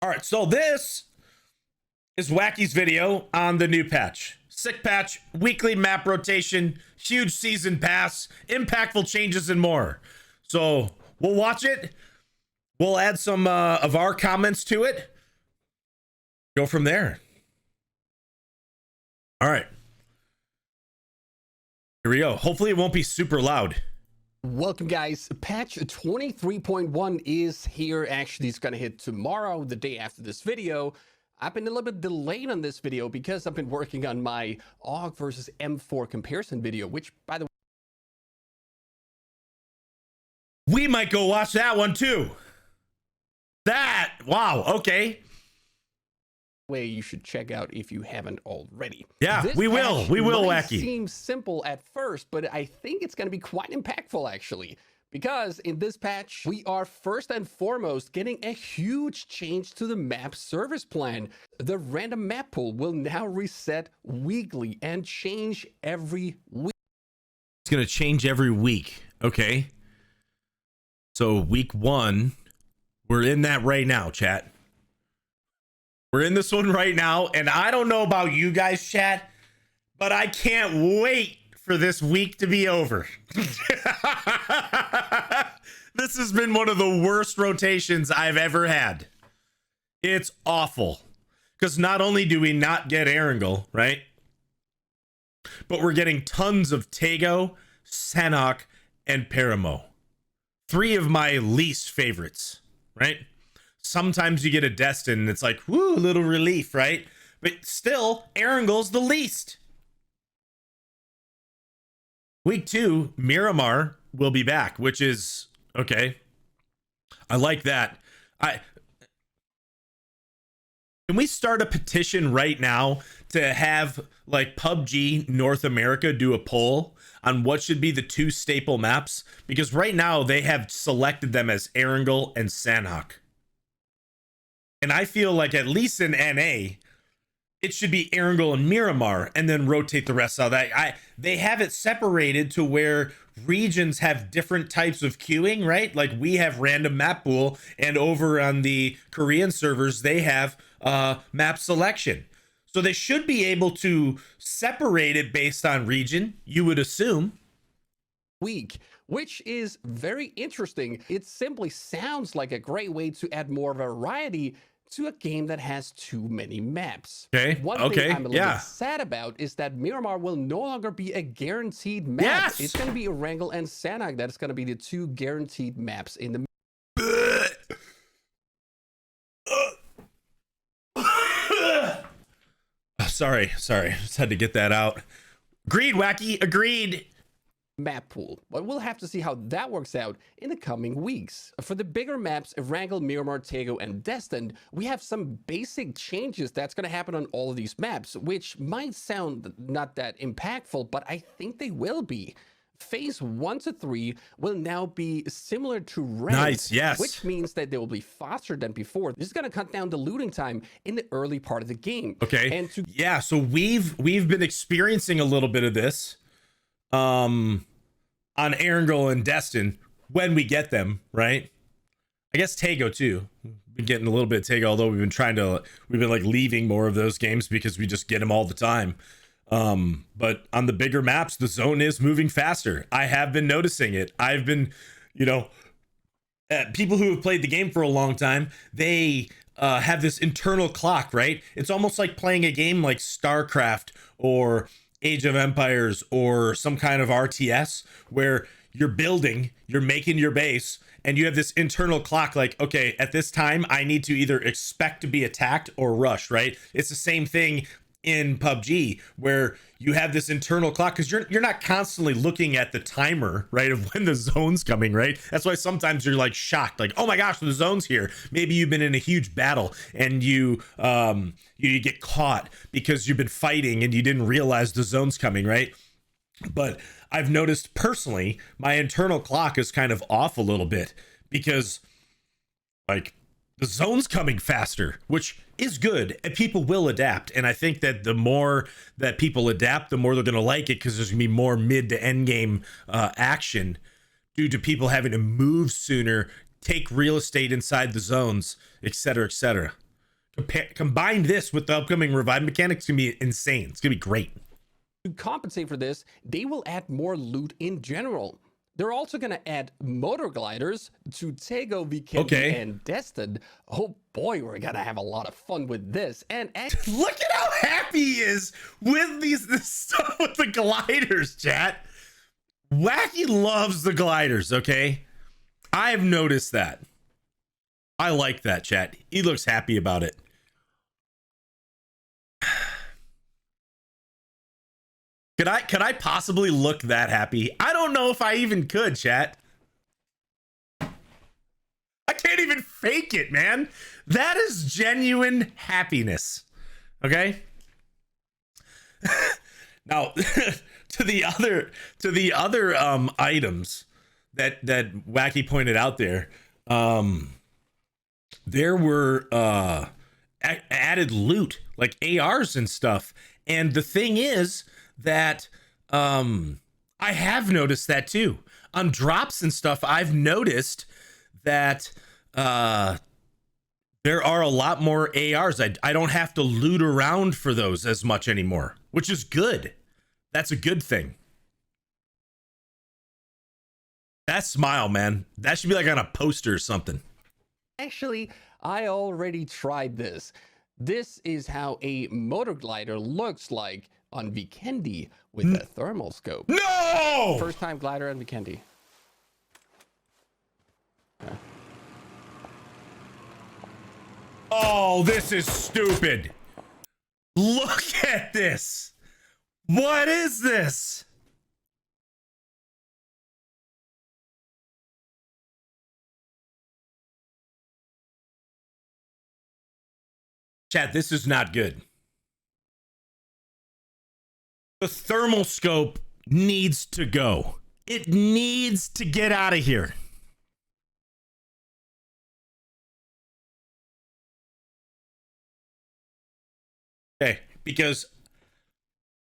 All right, so this is Wacky's video on the new patch. Sick patch, weekly map rotation, huge season pass, impactful changes, and more. So we'll watch it. We'll add some of our comments to it. Go from there. All right. Here we go. Hopefully it won't be super loud. Welcome, guys. Patch 23.1 is here. Actually, it's going to hit tomorrow, the day after this video. I've been a little bit delayed on this video because I've been working on my AUG versus M4 comparison video, which, by the way, we might go watch that one too. Wow, okay. way you should check out if you haven't already. Yeah, we will, Wacky. Seems simple at first, but I think it's going to be quite impactful, actually. Because in this patch, we are first and foremost getting a huge change to the map service plan. The random map pool will now reset weekly and change every week. It's going to change every week. Okay. So week 1, we're in that right now, chat. We're in this one right now. And I don't know about you guys, chat, but I can't wait for this week to be over. This has been one of the worst rotations I've ever had. It's awful. Because not only do we not get Erangel, right? But we're getting tons of Tego, Sanhok, and Paramo. 3 of my least favorites, right? Sometimes you get a Destin and it's like, whoo, a little relief, right? But still, Erangel's the least. Week 2, Miramar will be back, which is okay. I like that. Can we start a petition right now to have like PUBG North America do a poll on what should be the 2 staple maps? Because right now they have selected them as Erangel and Sanhok. And I feel like at least in NA, it should be Erangel and Miramar and then rotate the rest out. They have it separated to where regions have different types of queuing, right? Like we have random map pool, and over on the Korean servers, they have map selection. So they should be able to separate it based on region, you would assume. Week, which is very interesting. It simply sounds like a great way to add more variety to a game that has too many maps. Okay. One thing I'm a little bit sad about is that Miramar will no longer be a guaranteed map. Yes! It's going to be Erangel and Sanhok. That's going to be the 2 guaranteed maps in the Sorry. Just had to get that out. Agreed, Wacky. Agreed. map pool, but we'll have to see how that works out in the coming weeks. For the bigger maps, Erangel, Miramar, Tego, and Destin, we have some basic changes that's going to happen on all of these maps, which might sound not that impactful, but I think they will be. Phase 1 to 3 will now be similar to ranked, nice, yes, which means that they will be faster than before. This is going to cut down the looting time in the early part of the game. Okay, and yeah, so we've been experiencing a little bit of this on Erangel and Destin when we get them, right? I guess Tego too. Been getting a little bit of Tego, although we've been like leaving more of those games because we just get them all the time. But on the bigger maps, the zone is moving faster. I have been noticing it. I've been, people who have played the game for a long time, they have this internal clock, right? It's almost like playing a game like StarCraft or Age of Empires or some kind of RTS where you're building, you're making your base, and you have this internal clock like, okay, at this time, I need to either expect to be attacked or rush, right? It's the same thing in PUBG where you have this internal clock because you're not constantly looking at the timer, right, of when the zone's coming, right? That's why sometimes you're like shocked, like, oh my gosh, the zone's here. Maybe you've been in a huge battle and you get caught because you've been fighting and you didn't realize the zone's coming, right? But I've noticed personally my internal clock is kind of off a little bit because like the zone's coming faster, which is good, and people will adapt. And I think that the more that people adapt, the more they're going to like it because there's going to be more mid to end game action due to people having to move sooner, take real estate inside the zones, etc., etc. Combine this with the upcoming revive mechanics, it's gonna be insane. It's gonna be great. To compensate for this, they will add more loot in general. They're also going to add motor gliders to Tego, Vikendi, and Destin. Oh boy, we're going to have a lot of fun with this. And look at how happy he is with this stuff with the gliders, chat. Wacky loves the gliders, okay? I've noticed that. I like that, chat. He looks happy about it. Could I possibly look that happy? I don't know if I even could, chat. I can't even fake it, man. That is genuine happiness. Okay? Now, to the other items that Wacky pointed out there, there were added loot like ARs and stuff. And the thing is that I have noticed that too on drops and stuff. I've noticed that there are a lot more ARs. I don't have to loot around for those as much anymore, which is good. That's a good thing. That smile, man, that should be like on a poster or something. Actually, I already tried this. This is how a motor glider looks like on Vikendi with a thermal scope. No! First time glider on Vikendi. Yeah. Oh, this is stupid. Look at this. What is this? Chat, this is not good. The thermal scope needs to go. It needs to get out of here. Okay, because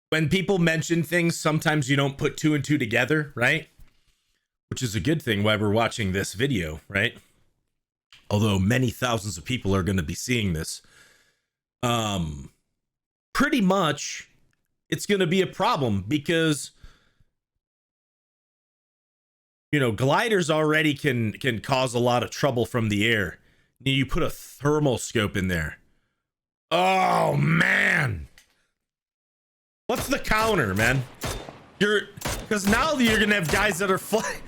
when people mention things, sometimes you don't put two and two together, right? Which is a good thing why we're watching this video, right? Although many thousands of people are going to be seeing this. Pretty much it's going to be a problem because, you know, gliders already can cause a lot of trouble from the air. You put a thermal scope in there. Oh man, what's the counter, man? Because now you're gonna have guys that are flying.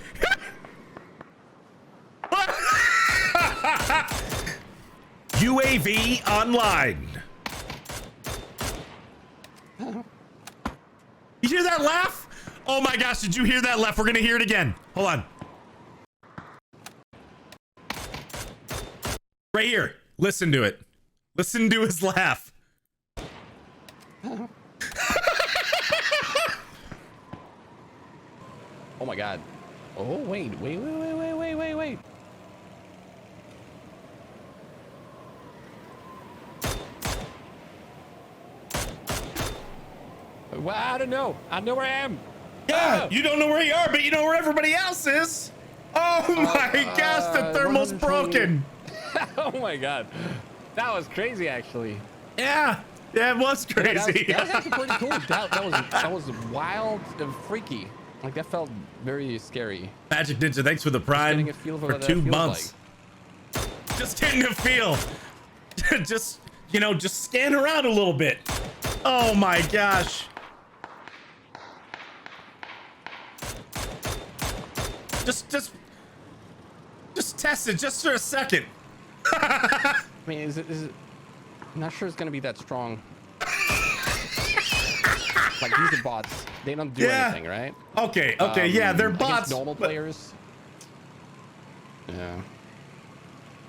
UAV online. You hear that laugh? Oh my gosh, did you hear that laugh? We're gonna hear it again. Hold on. Right here. Listen to it. Listen to his laugh. Oh my god. Oh, wait. Well, I don't know. I know where I am. Yeah, you don't know where you are, but you know where everybody else is. Oh my gosh, the thermal's broken. Oh my god. That was crazy, actually. Yeah, it was crazy. That was actually pretty cool. That was wild and freaky. Like, that felt very scary. Magic Ninja, thanks for the prime for 2 months. Like. Just getting a feel. Just, you know, just scan around a little bit. Oh my gosh. Just test it just for a second. I mean, is it? I'm not sure it's gonna be that strong. Like, these are bots. They don't do anything, right? Okay, yeah, they're bots. Normal players. Yeah.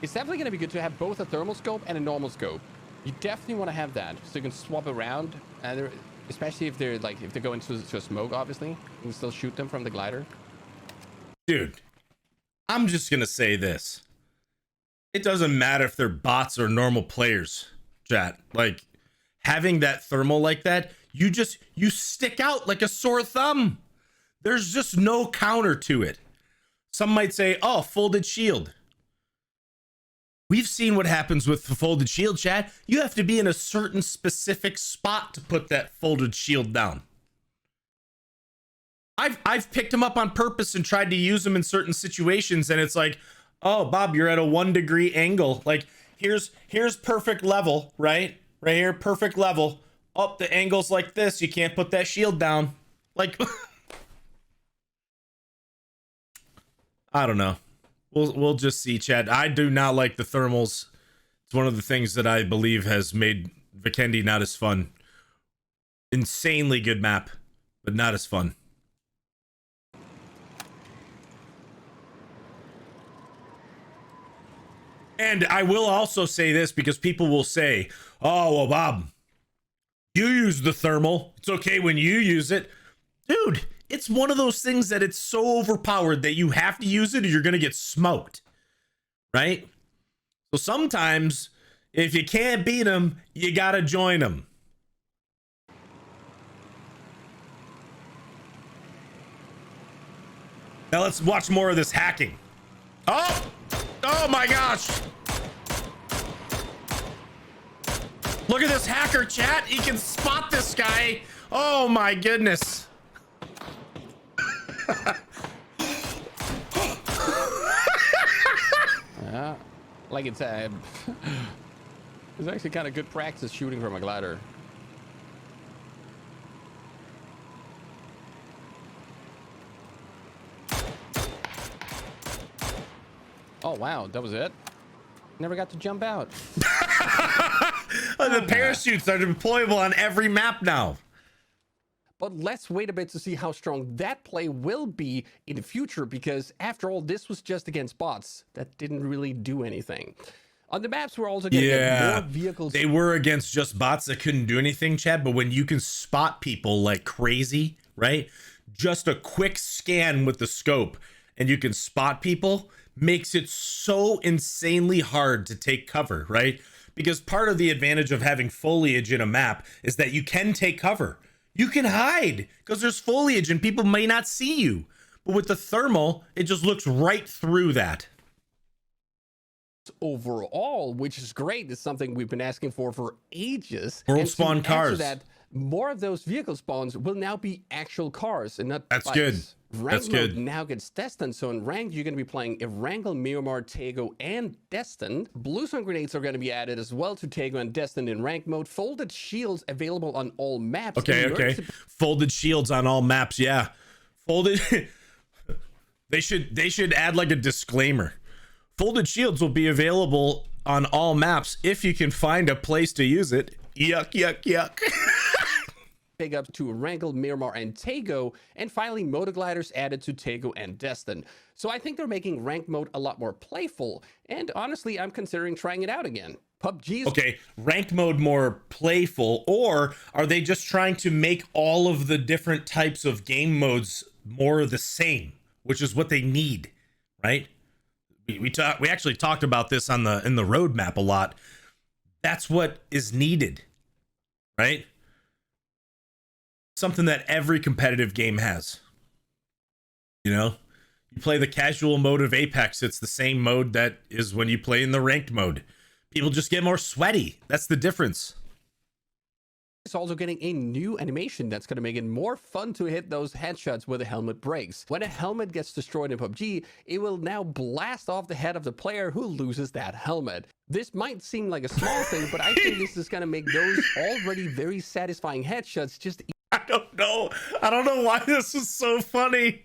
It's definitely gonna be good to have both a thermal scope and a normal scope. You definitely want to have that, so you can swap around, and especially if they're like, if they go into a smoke, obviously, you can still shoot them from the glider. Dude, I'm just gonna say this. It doesn't matter if they're bots or normal players, chat. Like, having that thermal like that, you stick out like a sore thumb. There's just no counter to it. Some might say, oh, folded shield. We've seen what happens with the folded shield, chat. You have to be in a certain specific spot to put that folded shield down. I've picked them up on purpose and tried to use them in certain situations, and it's like, oh, Bob, you're at a 1 degree angle. Like, here's perfect level, right? Right here, perfect level. Oh, the angle's like this. You can't put that shield down. Like, I don't know. We'll just see, chat. I do not like the thermals. It's one of the things that I believe has made Vikendi not as fun. Insanely good map, but not as fun. And I will also say this, because people will say, oh, well, Bob, you use the thermal. It's okay when you use it. Dude, it's one of those things that it's so overpowered that you have to use it or you're going to get smoked. Right? So sometimes, if you can't beat them, you got to join them. Now let's watch more of this hacking. Oh! Oh my gosh! Look at this hacker, chat. He can spot this guy. Oh my goodness. Yeah, like it's actually kind of good practice shooting from a glider. Oh wow, that was it. Never got to jump out. The parachutes are deployable on every map now. But let's wait a bit to see how strong that play will be in the future, because after all, this was just against bots that didn't really do anything. On the maps, we're also going to get more vehicles. They were against just bots that couldn't do anything, Chad, but when you can spot people like crazy, right? Just a quick scan with the scope and you can spot people makes it so insanely hard to take cover, right? Because part of the advantage of having foliage in a map is that you can take cover. You can hide because there's foliage and people may not see you. But with the thermal, it just looks right through that. Overall, which is great, is something we've been asking for ages. World spawn cars. That, more of those vehicle spawns will now be actual cars and not That's bikes. good. Ranked mode now gets destined, so in ranked you're going to be playing Erangel, Miramar, Tego, and Destined. Blue Sun grenades are going to be added as well to Tego and Destined in ranked mode. Folded shields available on all maps. Okay. Folded shields on all maps, yeah. Folded. They should add like a disclaimer. Folded shields will be available on all maps if you can find a place to use it. Yuck, yuck, yuck. Big up to Erangel, Miramar, and Tego, and finally Motogliders added to Tego and Destined. So I think they're making ranked mode a lot more playful, and honestly, I'm considering trying it out again. PUBG's okay, ranked mode more playful, or are they just trying to make all of the different types of game modes more the same, which is what they need, right? We actually talked about this in the roadmap a lot. That's what is needed, right? Something that every competitive game has. You know, you play the casual mode of Apex, it's the same mode that is when you play in the ranked mode. People just get more sweaty. That's the difference. It's also getting a new animation that's going to make it more fun to hit those headshots where the helmet breaks. When a helmet gets destroyed in PUBG, it will now blast off the head of the player who loses that helmet. This might seem like a small thing, but I think this is going to make those already very satisfying headshots just... I don't know why this was so funny.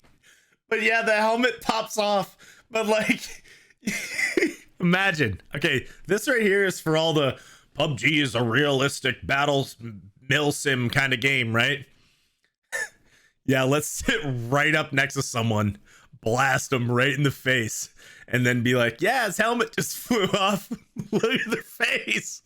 But yeah, the helmet pops off. But like, imagine. Okay, this right here is for all the PUBG is a realistic battle mill sim kind of game, right? Yeah, let's sit right up next to someone, blast them right in the face, and then be like, yeah, his helmet just flew off. Look at their face.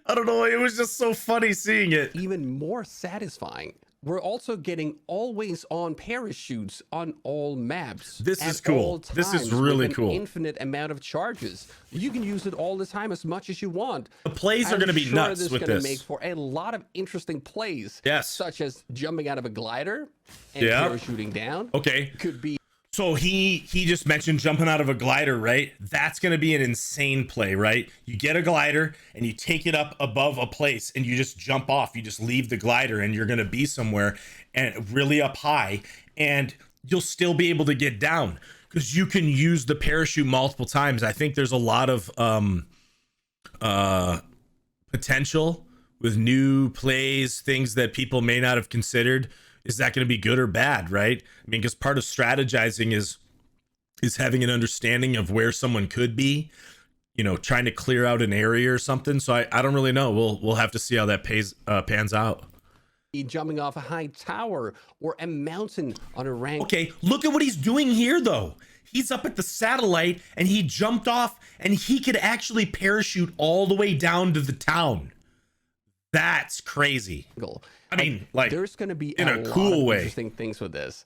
I don't know. It was just so funny seeing it. Even more satisfying. We're also getting always on parachutes on all maps. This is cool. This is really cool. Infinite amount of charges. You can use it all the time as much as you want. The plays are going to be nuts with this. Going to make for a lot of interesting plays. Yes. Such as jumping out of a glider and parachuting down. Okay. Could be. So he just mentioned jumping out of a glider, right? That's going to be an insane play, right? You get a glider and you take it up above a place and you just jump off. You just leave the glider and you're going to be somewhere and really up high, and you'll still be able to get down because you can use the parachute multiple times. I think there's a lot of potential with new plays, things that people may not have considered. Is that going to be good or bad, right? I mean, because part of strategizing is having an understanding of where someone could be, you know, trying to clear out an area or something. So I don't really know. We'll have to see how that pans out. Jumping off a high tower or a mountain on a rank. Okay, look at what he's doing here, though. He's up at the satellite and he jumped off and he could actually parachute all the way down to the town. That's crazy. I mean, like, there's going to be in a a lot cool of way. interesting things with this.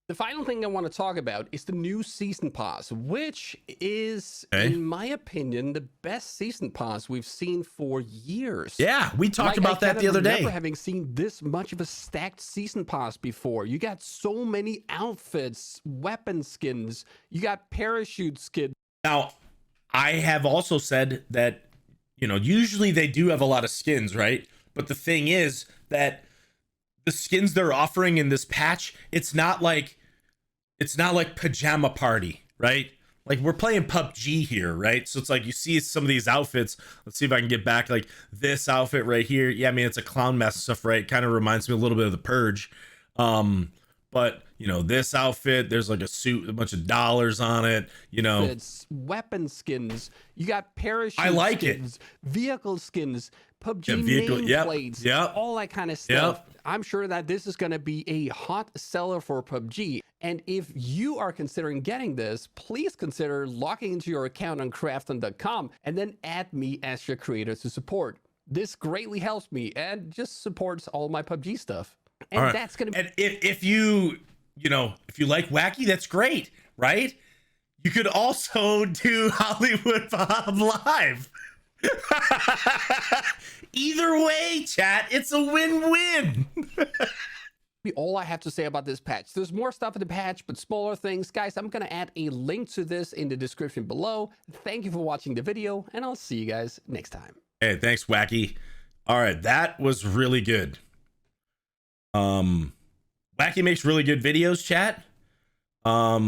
The final thing I want to talk about is the new season pass, which is, in my opinion, the best season pass we've seen for years. Yeah, we talked about that the other day. I remember having seen this much of a stacked season pass before. You got so many outfits, weapon skins, you got parachute skins. Now, I have also said that, you know, usually they do have a lot of skins, right? But the thing is that the skins they're offering in this patch, it's not like Pajama Party, right? Like, we're playing PUBG here, right? So it's like you see some of these outfits. Let's see if I can get back, like this outfit right here. Yeah, I mean, it's a clown mask stuff, right? Kind of reminds me a little bit of the Purge. But you know, this outfit, there's like a suit, a bunch of dollars on it, you know. It's weapon skins. You got parachute skins, vehicle skins, PUBG nameplates, all that kind of stuff. I'm sure that this is going to be a hot seller for PUBG. And if you are considering getting this, please consider logging into your account on crafton.com and then add me as your creator to support. This greatly helps me and just supports all my PUBG stuff. And that's going to be... And if you like Wacky, that's great, right? You could also do HollywoodBob Live. Either way, chat, it's a win-win. All I have to say about this patch. There's more stuff in the patch, but smaller things. Guys, I'm going to add a link to this in the description below. Thank you for watching the video, and I'll see you guys next time. Hey, thanks, Wacky. All right, that was really good. Wacky makes really good videos, chat. Yeah,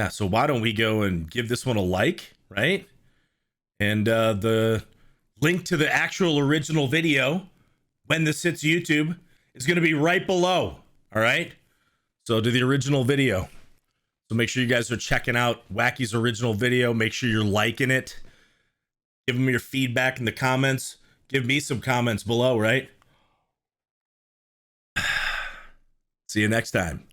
so why don't we go and give this one a like, right? And the link to the actual original video, when this hits YouTube, is going to be right below. All right, so to the original video. So make sure you guys are checking out Wacky's original video. Make sure you're liking it. Give them your feedback in the comments. Give me some comments below, right? See you next time.